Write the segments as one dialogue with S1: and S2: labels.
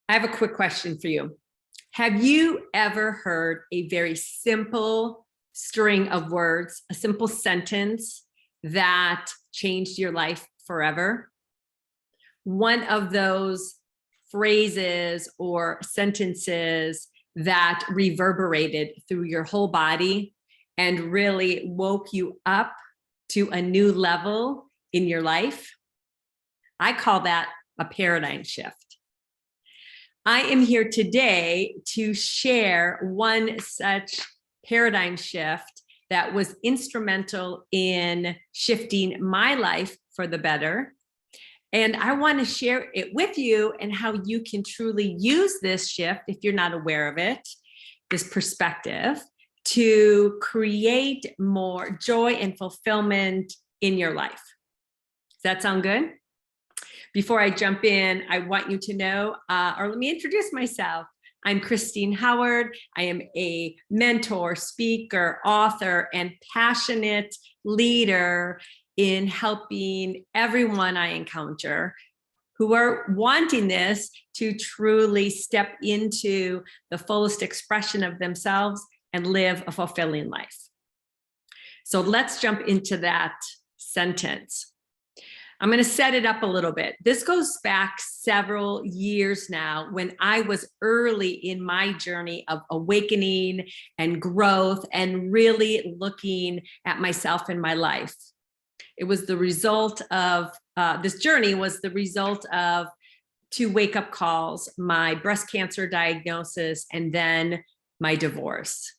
S1: I have a quick question for you. Have you ever heard a very simple string of words, a simple sentence that changed your life forever? One of those phrases or sentences that reverberated through your whole body and really woke you up to a new level in your life? I call that a paradigm shift. I am here today to share one such paradigm shift that was instrumental in shifting my life for the better. And I want to share it with you and how you can truly use this shift, if you're not aware of it, this perspective, to create more joy and fulfillment in your life. Does that sound good? Before I jump in, I want you to know, or let me introduce myself. I'm Christine Howard. I am a mentor, speaker, author, and passionate leader in helping everyone I encounter who are wanting this to truly step into the fullest expression of themselves and live a fulfilling life. So let's jump into that sentence. I'm going to set it up a little bit. This goes back several years now when I was early in my journey of awakening and growth and really looking at myself in my life. It was the result of, this journey was the result of 2 wake-up calls, my breast cancer diagnosis, and then my divorce.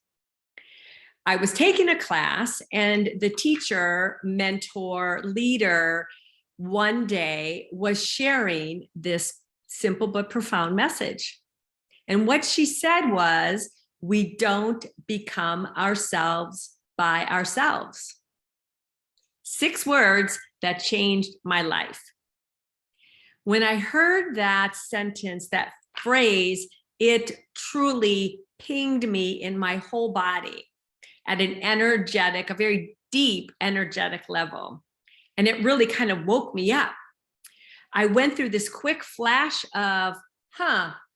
S1: I was taking a class and the teacher, mentor, leader, one day was sharing this simple but profound message. And what she said was, we don't become ourselves by ourselves. 6 words that changed my life. When I heard that sentence, that phrase, it truly pinged me in my whole body at an energetic, a very deep energetic level. And it really kind of woke me up. I went through this quick flash of,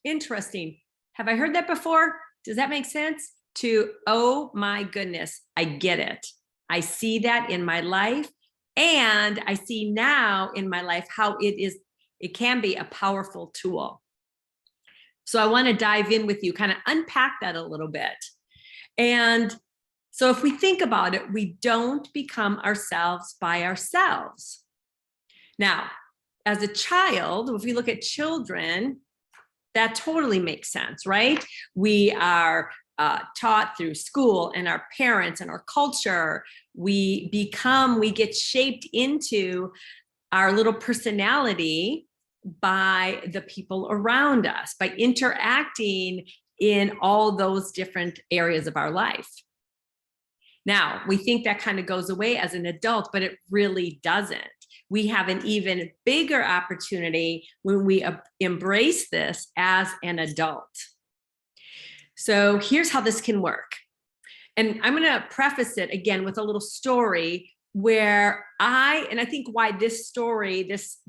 S1: interesting. Have I heard that before? Does that make sense? To, oh my goodness, I get it. I see that in my life. And I see now in my life how it can be a powerful tool. So I want to dive in with you, kind of unpack that a little bit. And so if we think about it, we don't become ourselves by ourselves. Now, as a child, if we look at children, that totally makes sense, right? We are taught through school and our parents and our culture. We get shaped into our little personality by the people around us, by interacting in all those different areas of our life. Now, we think that kind of goes away as an adult, but it really doesn't. We have an even bigger opportunity when we embrace this as an adult. So here's how this can work. And I'm going to preface it again with a little story where I think why this story, this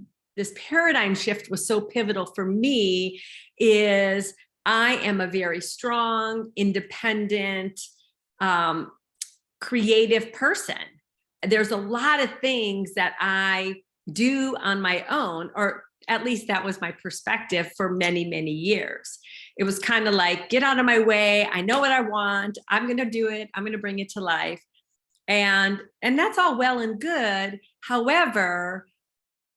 S1: paradigm shift was so pivotal for me is I am a very strong, independent, creative person. There's a lot of things that I do on my own, or at least that was my perspective for many, many years. It was kind of like, get out of my way. I know what I want. I'm going to do it. I'm going to bring it to life. And that's all well and good. However,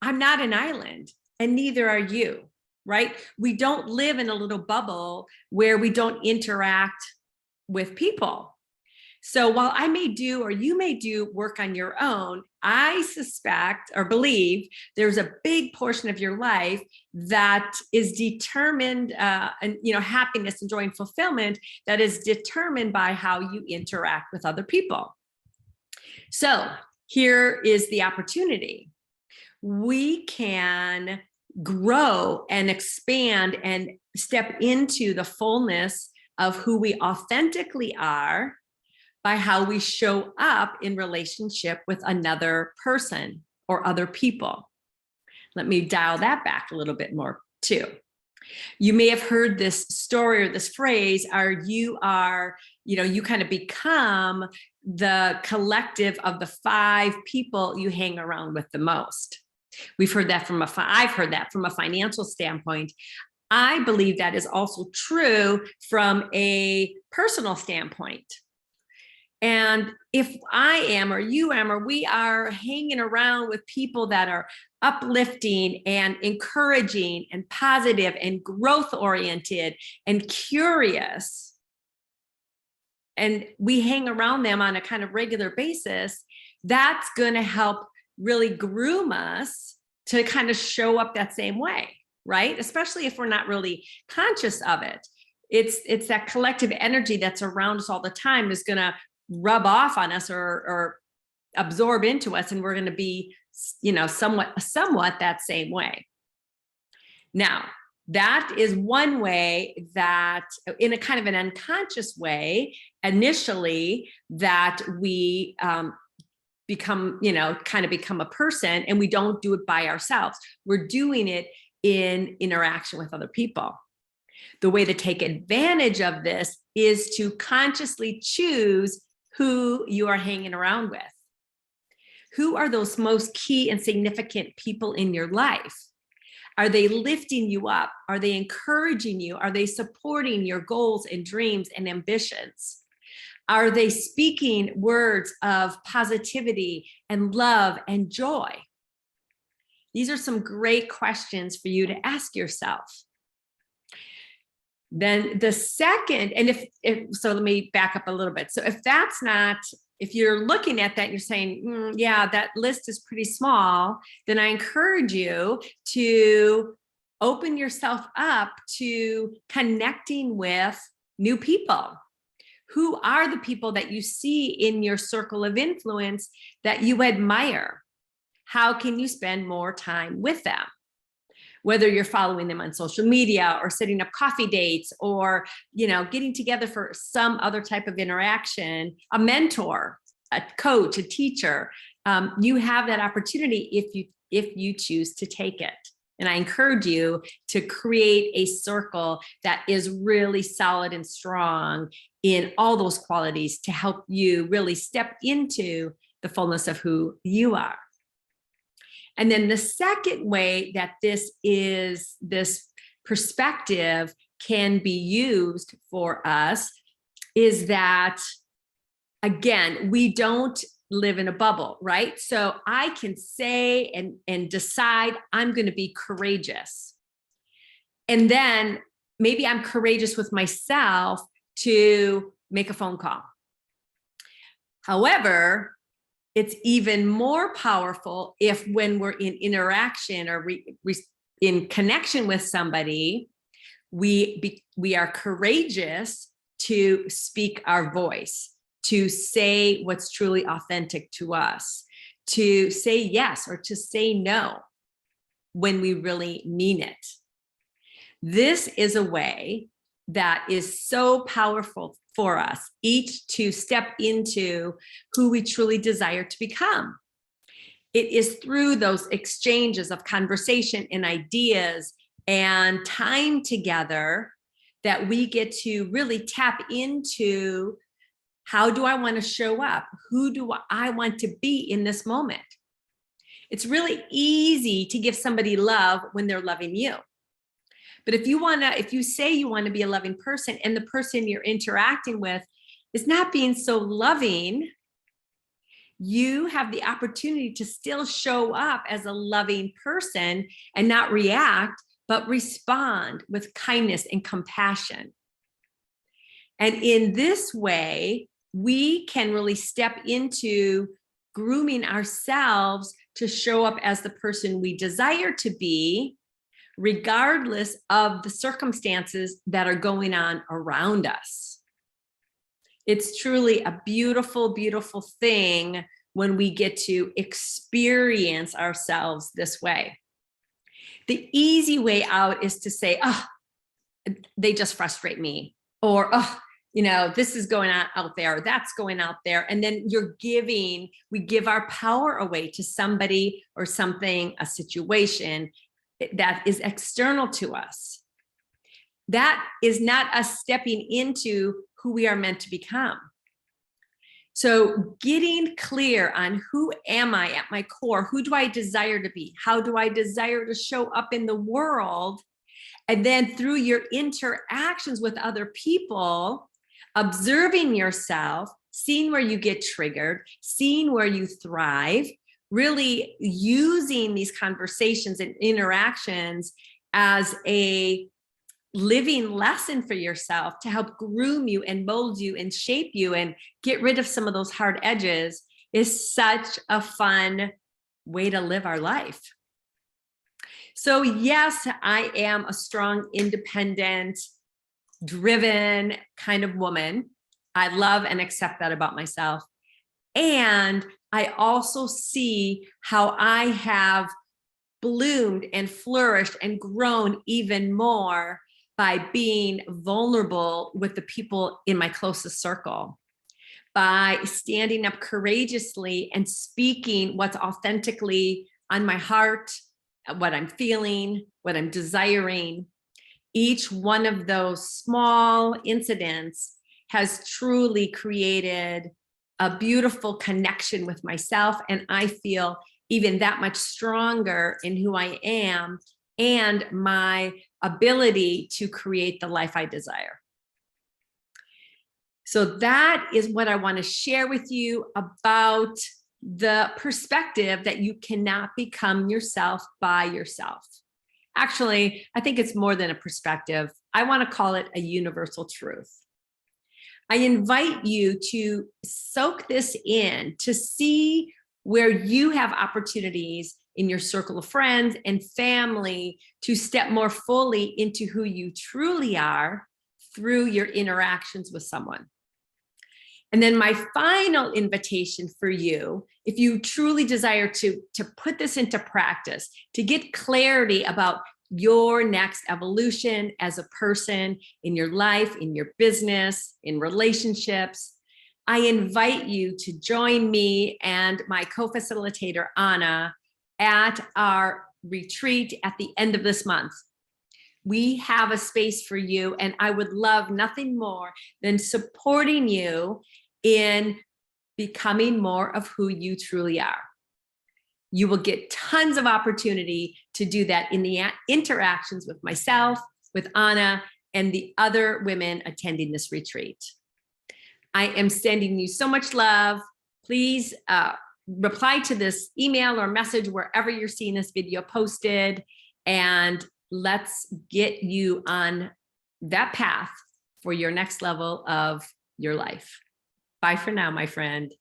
S1: I'm not an island and neither are you, right? We don't live in a little bubble where we don't interact with people. So while I may do, or you may do work on your own, I suspect or believe there's a big portion of your life that is determined, and happiness and joy and fulfillment that is determined by how you interact with other people. So here is the opportunity. We can grow and expand and step into the fullness of who we authentically are by how we show up in relationship with another person or other people. Let me dial that back a little bit more too. You may have heard this story or this phrase, you kind of become the collective of the 5 people you hang around with the most. I've heard that from a financial standpoint. I believe that is also true from a personal standpoint. And if I am, or you am, or we are hanging around with people that are uplifting and encouraging and positive and growth oriented and curious, and we hang around them on a kind of regular basis, that's going to help really groom us to kind of show up that same way, right? Especially if we're not really conscious of it. It's that collective energy that's around us all the time is going to rub off on us or absorb into us, and we're going to be, somewhat that same way. Now, that is one way that, in a kind of an unconscious way, initially, that we become a person, and we don't do it by ourselves. We're doing it in interaction with other people. The way to take advantage of this is to consciously choose who you are hanging around with. Who are those most key and significant people in your life? Are they lifting you up? Are they encouraging you? Are they supporting your goals and dreams and ambitions? Are they speaking words of positivity and love and joy? These are some great questions for you to ask yourself. Then the second, and so let me back up a little bit. So if you're looking at that and you're saying, yeah, that list is pretty small, then I encourage you to open yourself up to connecting with new people. Who are the people that you see in your circle of influence that you admire? How can you spend more time with them? Whether you're following them on social media or setting up coffee dates or, getting together for some other type of interaction, a mentor, a coach, a teacher, you have that opportunity if you choose to take it. And I encourage you to create a circle that is really solid and strong in all those qualities to help you really step into the fullness of who you are. And then the second way that this perspective can be used for us is that, again, we don't live in a bubble, right? So I can say and decide I'm going to be courageous. And then maybe I'm courageous with myself to make a phone call. However, it's even more powerful if when we're in interaction or in connection with somebody, we are courageous to speak our voice, to say what's truly authentic to us, to say yes or to say no when we really mean it. This is a way that is so powerful for us each to step into who we truly desire to become. It is through those exchanges of conversation and ideas and time together that we get to really tap into, how do I want to show up? Who do I want to be in this moment? It's really easy to give somebody love when they're loving you. But if you say you want to be a loving person and the person you're interacting with is not being so loving, you have the opportunity to still show up as a loving person and not react, but respond with kindness and compassion. And in this way, we can really step into grooming ourselves to show up as the person we desire to be, regardless of the circumstances that are going on around us. It's truly a beautiful, beautiful thing when we get to experience ourselves this way. The easy way out is to say, oh, they just frustrate me, or, oh, this is going on out there, or that's going out there. And then we give our power away to somebody or something, a situation that is external to us. that is not us stepping into who we are meant to become. So getting clear on who am I at my core? Who do I desire to be? How do I desire to show up in the world? And then through your interactions with other people, observing yourself, seeing where you get triggered, seeing where you thrive, really using these conversations and interactions as a living lesson for yourself to help groom you and mold you and shape you and get rid of some of those hard edges is such a fun way to live our life. So yes, I am a strong, independent, driven kind of woman. I love and accept that about myself. And I also see how I have bloomed and flourished and grown even more by being vulnerable with the people in my closest circle, by standing up courageously and speaking what's authentically on my heart, what I'm feeling, what I'm desiring. Each one of those small incidents has truly created a beautiful connection with myself, and I feel even that much stronger in who I am and my ability to create the life I desire. So that is what I want to share with you about the perspective that you cannot become yourself by yourself. Actually, I think it's more than a perspective. I want to call it a universal truth. I invite you to soak this in, to see where you have opportunities in your circle of friends and family to step more fully into who you truly are through your interactions with someone. And then my final invitation for you, if you truly desire to put this into practice, to get clarity about your next evolution as a person in your life, in your business, in relationships, I invite you to join me and my co-facilitator, Anna, at our retreat at the end of this month. We have a space for you, and I would love nothing more than supporting you in becoming more of who you truly are. You will get tons of opportunity to do that in the interactions with myself, with Anna, and the other women attending this retreat. I am sending you so much love. Please reply to this email or message wherever you're seeing this video posted, and let's get you on that path for your next level of your life. Bye for now, my friend.